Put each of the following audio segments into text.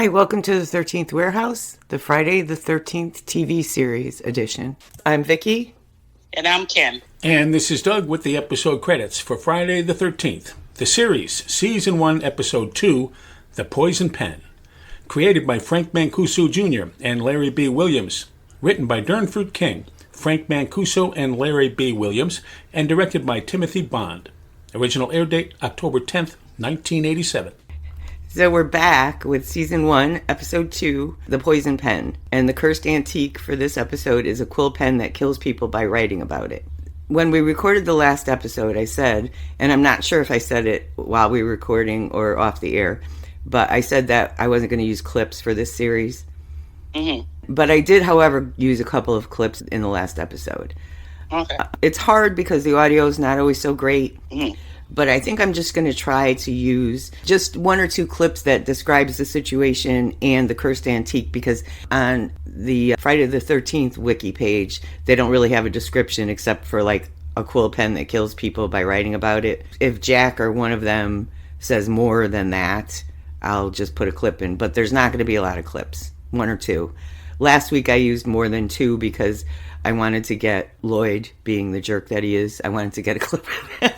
Hi, welcome to the 13th Warehouse, the Friday the 13th TV series edition. I'm Vickie. And I'm Kym. And this is Doug with the episode credits for Friday the 13th, the series, Season 1, Episode 2, The Poison Pen. Created by Frank Mancuso Jr. and Larry B. Williams. Written by Durnfruit King, Frank Mancuso and Larry B. Williams, and directed by Timothy Bond. Original air date, October 10th, 1987. So we're back with Season 1, Episode 2, The Poison Pen. And the cursed antique for this episode is a quill pen that kills people by writing about it. When we recorded the last episode, I said, and I'm not sure if I said it while we were recording or off the air, but I said that I wasn't going to use clips for this series. Mm-hmm. But I did, however, use a couple of clips in the last episode. Okay. It's hard because the audio is not always so great. Mm-hmm. But I think I'm just going to try to use just one or two clips that describes the situation and the cursed antique, because on the Friday the 13th wiki page, they don't really have a description except for like a quill pen that kills people by writing about it. If Jack or one of them says more than that, I'll just put a clip in. But there's not going to be a lot of clips, one or two. Last week I used more than two because I wanted to get Lloyd, being the jerk that he is, I wanted to get a clip of that.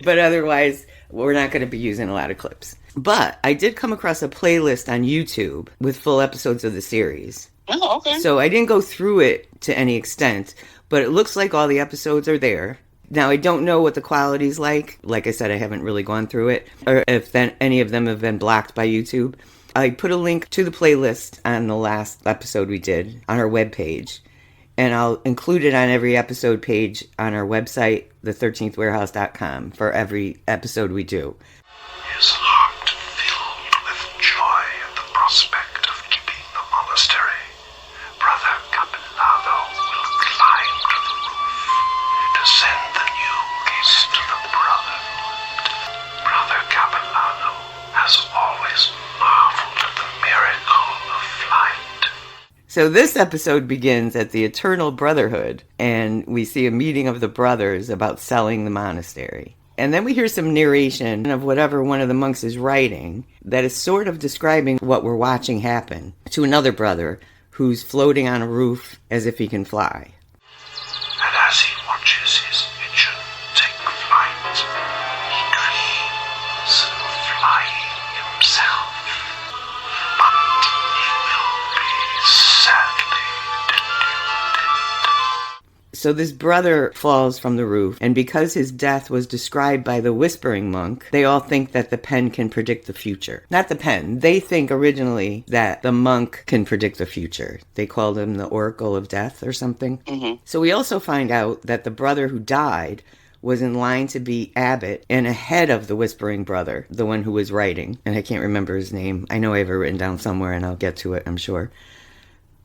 But otherwise, we're not going to be using a lot of clips. But I did come across a playlist on YouTube with full episodes of the series. Oh, okay. So I didn't go through it to any extent, but it looks like all the episodes are there. Now, I don't know what the quality's like. Like I said, I haven't really gone through it, or if any of them have been blocked by YouTube. I put a link to the playlist on the last episode we did on our webpage, and I'll include it on every episode page on our website, the13thwarehouse.com, for every episode we do. His heart filled with joy at the prospect of keeping the monastery. Brother Capellano will climb to the roof to send the news to the Brotherhood. Brother Capellano has always marveled at the miracle of flight. So this episode begins at the Eternal Brotherhood, and we see a meeting of the brothers about selling the monastery. And then we hear some narration of whatever one of the monks is writing that is sort of describing what we're watching happen to another brother who's floating on a roof as if he can fly. And as he watches his vision take flight, he dreams of flying himself. But he will be sadly deluded. So this brother falls from the roof, and because his death was described by the Whispering Monk, they all think that the pen can predict the future. Not the pen. They think originally that the monk can predict the future. They called him the Oracle of Death or something. Mm-hmm. So we also find out that the brother who died was in line to be abbot and ahead of the Whispering Brother, the one who was writing. And I can't remember his name. I know I have it written down somewhere, and I'll get to it, I'm sure.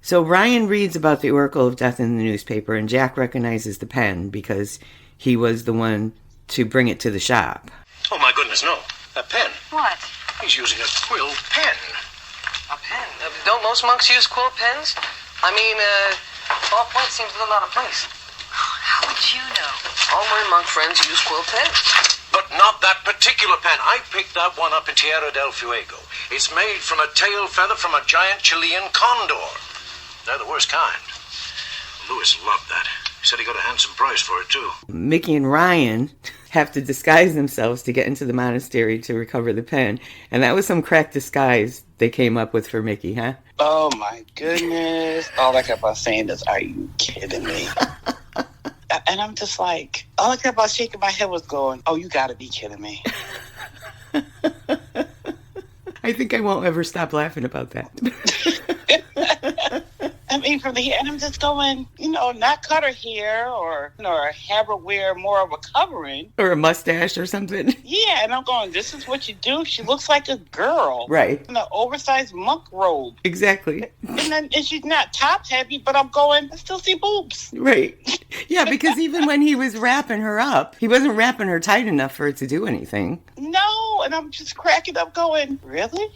So Ryan reads about the Oracle of Death in the newspaper, and Jack recognizes the pen because he was the one to bring it to the shop. Oh my goodness, no. A pen. What? He's using a quill pen. A pen? Don't most monks use quill pens? I mean, ballpoint seems a little out of place. How would you know? All my monk friends use quill pens. But not that particular pen. I picked that one up in Tierra del Fuego. It's made from a tail feather from a giant Chilean condor. They're the worst kind. Lewis loved that. He said he got a handsome price for it, too. Mickey and Ryan have to disguise themselves to get into the monastery to recover the pen. And that was some crack disguise they came up with for Mickey, huh? Oh, my goodness. All I kept on saying is, are you kidding me? And I'm just like, all I kept on shaking my head was going, oh, you gotta be kidding me. I think I won't ever stop laughing about that. I mean, from the hair, and I'm just going, not cut her hair or have her wear more of a covering. Or a mustache or something. Yeah, and I'm going, this is what you do? She looks like a girl. Right. In an oversized monk robe. Exactly. And she's not top heavy, but I'm going, I still see boobs. Right. Yeah, because even when he was wrapping her up, he wasn't wrapping her tight enough for it to do anything. No, and I'm just cracking up going, really?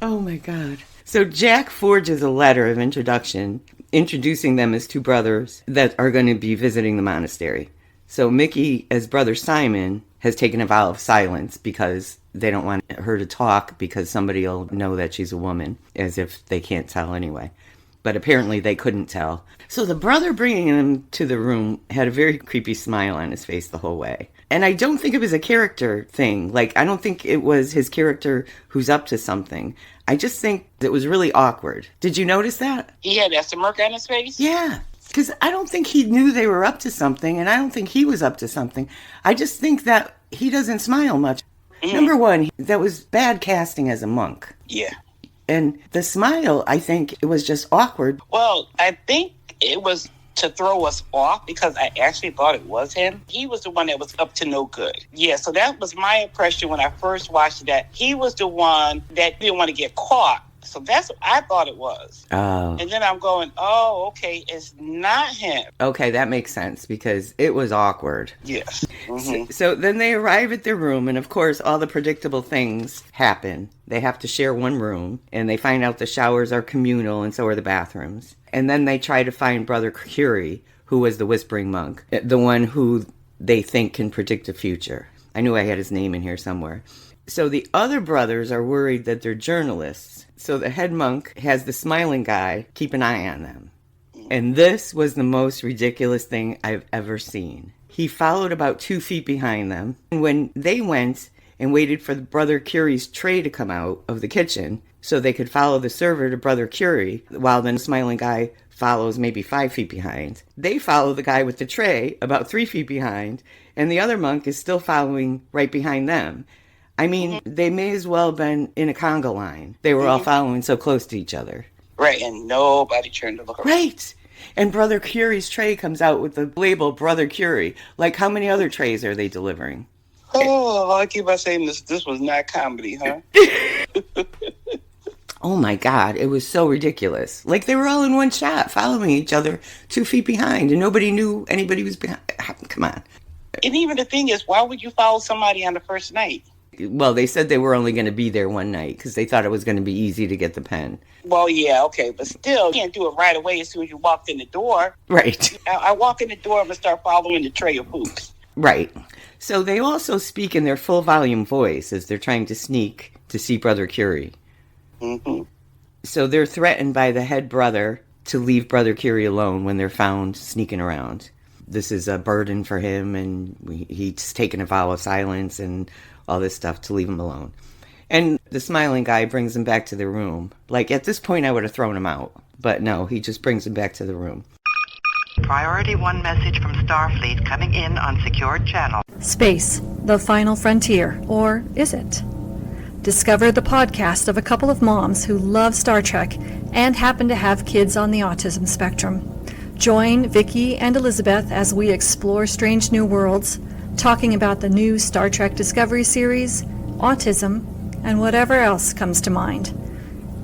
Oh my God. So Jack forges a letter of introduction, introducing them as two brothers that are going to be visiting the monastery. So Mickey, as brother Simon, has taken a vow of silence because they don't want her to talk because somebody will know that she's a woman, as if they can't tell anyway. But apparently they couldn't tell. So the brother bringing him to the room had a very creepy smile on his face the whole way. And I don't think it was a character thing. Like, I don't think it was his character who's up to something. I just think it was really awkward. Did you notice that? He had that smirk on his face? Yeah. Because I don't think he knew they were up to something, and I don't think he was up to something. I just think that he doesn't smile much. Mm-hmm. Number one, that was bad casting as a monk. Yeah. And the smile, I think, it was just awkward. Well, I think it was to throw us off because I actually thought it was him. He was the one that was up to no good. Yeah, so that was my impression when I first watched it, that he was the one that didn't want to get caught. So that's what I thought it was. Oh. And then I'm going, oh, okay, it's not him. Okay, that makes sense because it was awkward. Yes. Mm-hmm. So then they arrive at their room, and of course, all the predictable things happen. They have to share one room, and they find out the showers are communal, and so are the bathrooms. And then they try to find Brother Curie, who was the whispering monk, the one who they think can predict the future. I knew I had his name in here somewhere. So the other brothers are worried that they're journalists. So the head monk has the smiling guy keep an eye on them. And this was the most ridiculous thing I've ever seen. He followed about 2 feet behind them. And when they went and waited for Brother Curie's tray to come out of the kitchen so they could follow the server to Brother Curie, while the smiling guy follows maybe 5 feet behind, they follow the guy with the tray about 3 feet behind, and the other monk is still following right behind them. I mean, they may as well have been in a conga line. They were all following so close to each other. Right, and nobody turned to look around. Right. And Brother Curie's tray comes out with the label Brother Curie. Like, how many other trays are they delivering? Oh, I keep on saying this was not comedy, huh? Oh my God, it was so ridiculous. Like, they were all in one shot, following each other 2 feet behind, and nobody knew anybody was behind. Come on. And even the thing is, why would you follow somebody on the first night? Well, they said they were only going to be there one night because they thought it was going to be easy to get the pen. Well, yeah, okay, but still, you can't do it right away as soon as you walked in the door. Right. I walk in the door and start following the tray of hoops. Right. So they also speak in their full volume voice as they're trying to sneak to see Brother Curie. Mm-hmm. So they're threatened by the head brother to leave Brother Curie alone when they're found sneaking around. This is a burden for him, and he's taken a vow of silence and all this stuff to leave him alone. And the smiling guy brings him back to the room. Like, at this point, I would have thrown him out. But no, he just brings him back to the room. Priority 1 message from Starfleet coming in on secured channel. Space, the final frontier, or is it? Discover the podcast of a couple of moms who love Star Trek and happen to have kids on the autism spectrum. Join Vickie and Elizabeth as we explore strange new worlds, talking about the new Star Trek Discovery series, autism, and whatever else comes to mind.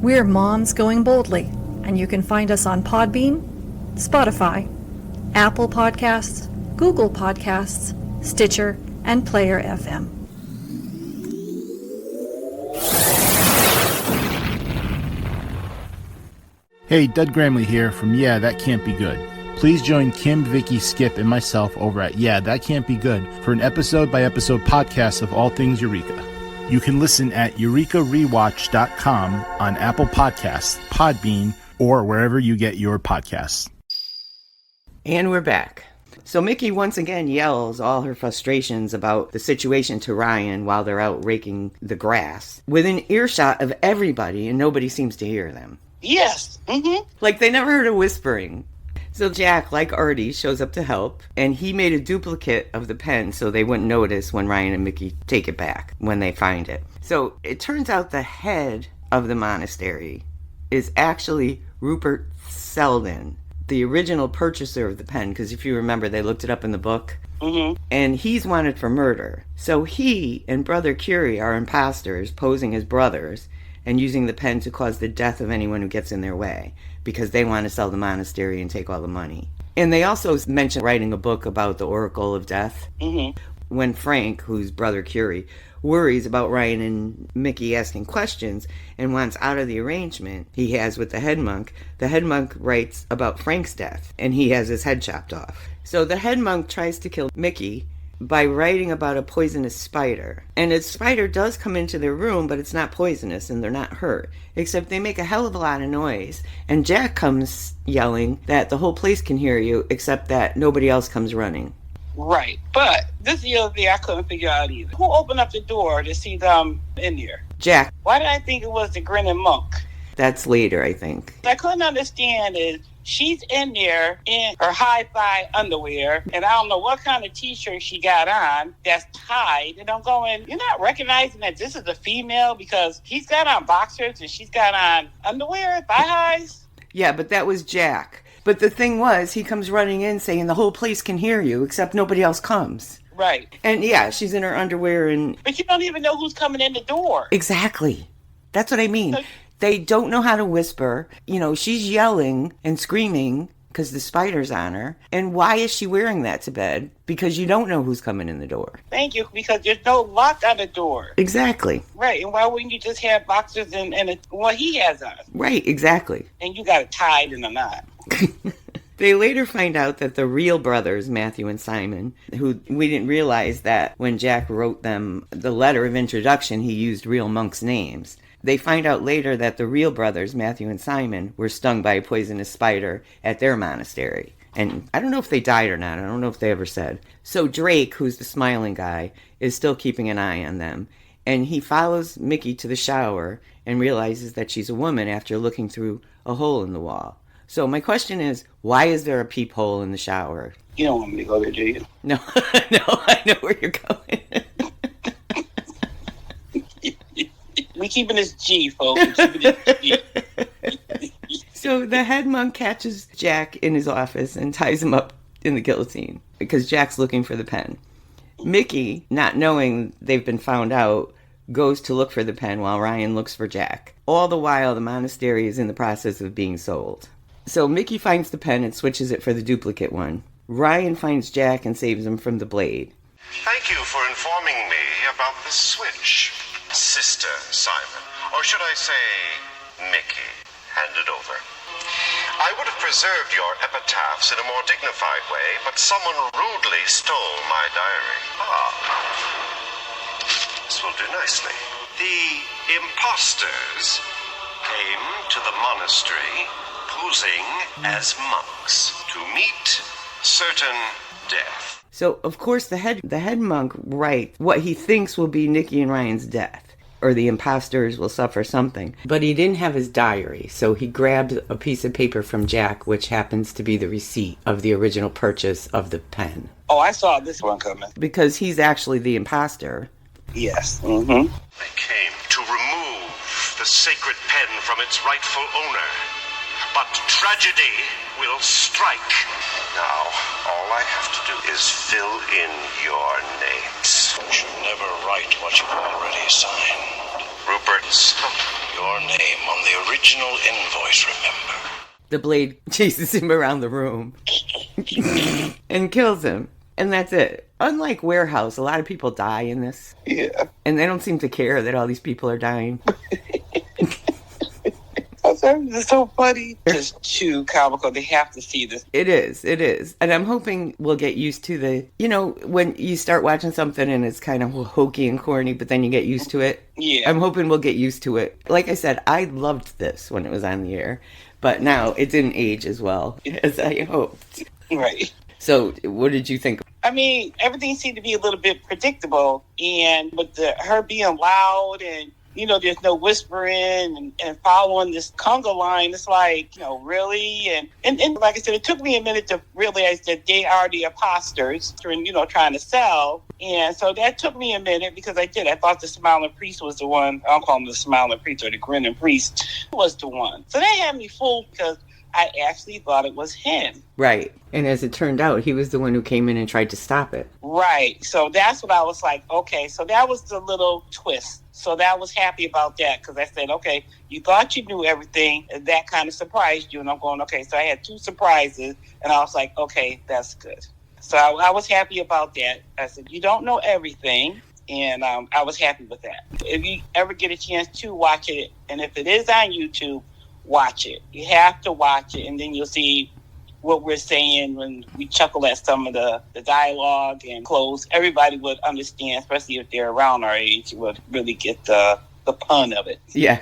We're Moms Going Boldly, and you can find us on Podbean, Spotify, Apple Podcasts, Google Podcasts, Stitcher, and Player FM. Hey, Dud Gramley here from Yeah, That Can't Be Good. Please join Kym, Vickie, Skip, and myself over at Yeah, That Can't Be Good for an episode-by-episode podcast of all things Eureka. You can listen at eurekarewatch.com on Apple Podcasts, Podbean, or wherever you get your podcasts. And we're back. So Mickey once again yells all her frustrations about the situation to Ryan while they're out raking the grass, within earshot of everybody, and nobody seems to hear them. Yes. Mm-hmm. Like, they never heard a whispering. So Jack, like Artie, shows up to help, and he made a duplicate of the pen so they wouldn't notice when Ryan and Mickey take it back when they find it. So it turns out the head of the monastery is actually Rupert Selden, the original purchaser of the pen, because if you remember, they looked it up in the book. Mm-hmm. And he's wanted for murder. So he and Brother Curie are imposters posing as brothers and using the pen to cause the death of anyone who gets in their way, because they want to sell the monastery and take all the money. And they also mentioned writing a book about the Oracle of Death. Mm-hmm. When Frank, who's Brother Curie, worries about Ryan and Mickey asking questions and wants out of the arrangement he has with the head monk writes about Frank's death, and he has his head chopped off. So the head monk tries to kill Mickey, by writing about a poisonous spider. And a spider does come into their room, but it's not poisonous and they're not hurt. Except they make a hell of a lot of noise. And Jack comes yelling that the whole place can hear you, except that nobody else comes running. Right. But this is the other thing I couldn't figure out either. Who opened up the door to see them in there? Jack. Why did I think it was the grinning monk? That's later, I think. What I couldn't understand is she's in there in her hi-fi underwear, and I don't know what kind of t-shirt she got on that's tied. And I'm going, you're not recognizing that this is a female because he's got on boxers and she's got on underwear, thigh-highs? Yeah, but that was Jack. But the thing was, he comes running in saying the whole place can hear you, except nobody else comes. Right. And yeah, she's in her underwear and... But you don't even know who's coming in the door. Exactly. That's what I mean. They don't know how to whisper. You know, she's yelling and screaming because the spider's on her. And why is she wearing that to bed? Because you don't know who's coming in the door. Thank you, because there's no lock on the door. Exactly. Right, and why wouldn't you just have boxers and what he has on? Right, exactly. And you got it tied in a knot. They later find out that the real brothers, Matthew and Simon, who we didn't realize that when Jack wrote them the letter of introduction, he used real monks' names. They find out later that the real brothers, Matthew and Simon, were stung by a poisonous spider at their monastery. And I don't know if they died or not. I don't know if they ever said. So Drake, who's the smiling guy, is still keeping an eye on them. And he follows Mickey to the shower and realizes that she's a woman after looking through a hole in the wall. So my question is, why is there a peephole in the shower? You don't want me to go there, do you? No, no, I know where you're going. We keeping this G, folks. We keeping this G. So the head monk catches Jack in his office and ties him up in the guillotine because Jack's looking for the pen. Mickey, not knowing they've been found out, goes to look for the pen while Ryan looks for Jack. All the while, the monastery is in the process of being sold. So Mickey finds the pen and switches it for the duplicate one. Ryan finds Jack and saves him from the blade. Thank you for informing me about the switch, Sister Simon. Or should I say, Mickey. Hand it over. I would have preserved your epitaphs in a more dignified way, but someone rudely stole my diary. This will do nicely. The imposters came to the monastery posing as monks to meet certain death. So, of course, the head monk writes what he thinks will be Nicky and Ryan's death, or the imposters will suffer something. But he didn't have his diary, so he grabbed a piece of paper from Jack, which happens to be the receipt of the original purchase of the pen. Oh, I saw this one coming. Because he's actually the imposter. Yes. I came to remove the sacred pen from its rightful owner. But tragedy will strike. Now, all I have to do is fill in your names. You should never write what you've already signed. Rupert, Your name on the original invoice, remember? The blade chases him around the room and kills him. And that's it. Unlike Warehouse, a lot of people die in this. Yeah. And they don't seem to care that all these people are dying. It's so funny. It's too comical. They have to see this. It is. And I'm hoping we'll get used to the, when you start watching something and it's kind of hokey and corny, but then you get used to it. Yeah. I'm hoping we'll get used to it. Like I said, I loved this when it was on the air, but now it didn't age as well as I hoped. Right. So what did you think? I mean, everything seemed to be a little bit predictable, and with her being loud and, there's no whispering and following this conga line, it's like, really? And like I said, it took me a minute to realize that they are the imposters and, trying to sell. And so that took me a minute because I thought the smiling priest was the one. I'll call him the smiling priest or the grinning priest was the one. So that had me fooled because I actually thought it was him. Right. And as it turned out, he was the one who came in and tried to stop it. Right. So that's what I was like, okay. So that was the little twist. So that was happy about that because I said, okay, you thought you knew everything. And that kind of surprised you. And I'm going, okay. So I had two surprises. And I was like, okay, that's good. So I was happy about that. I said, you don't know everything. And I was happy with that. If you ever get a chance to watch it, and if it is on YouTube, watch it. You have to watch it, and then you'll see what we're saying, when we chuckle at some of the dialogue and clothes, everybody would understand, especially if they're around our age, would really get the pun of it. Yeah.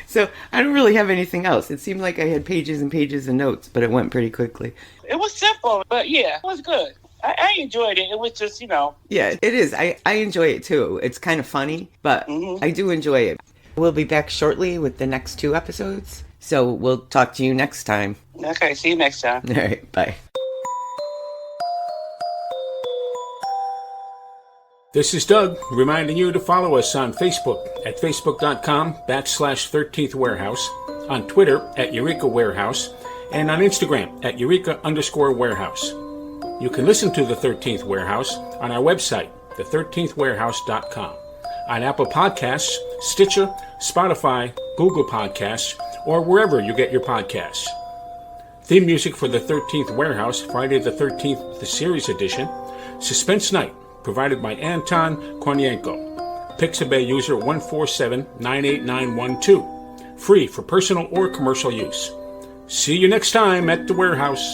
So I don't really have anything else. It seemed like I had pages and pages of notes, but it went pretty quickly. It was simple, but yeah, it was good. I enjoyed it. It was just, Yeah, it is. I enjoy it too. It's kind of funny, but I do enjoy it. We'll be back shortly with the next 2 episodes. So we'll talk to you next time. Okay, see you next time. All right, bye. This is Doug, reminding you to follow us on Facebook at facebook.com/13th Warehouse, on Twitter at Eureka Warehouse, and on Instagram at Eureka_Warehouse. You can listen to The 13th Warehouse on our website, the13thwarehouse.com, on Apple Podcasts, Stitcher, Spotify, Google Podcasts, or wherever you get your podcasts. Theme music for The 13th Warehouse, Friday the 13th, the Series Edition, Suspense Night, provided by Anton Kornienko. Pixabay user 147-98912. Free for personal or commercial use. See you next time at the warehouse.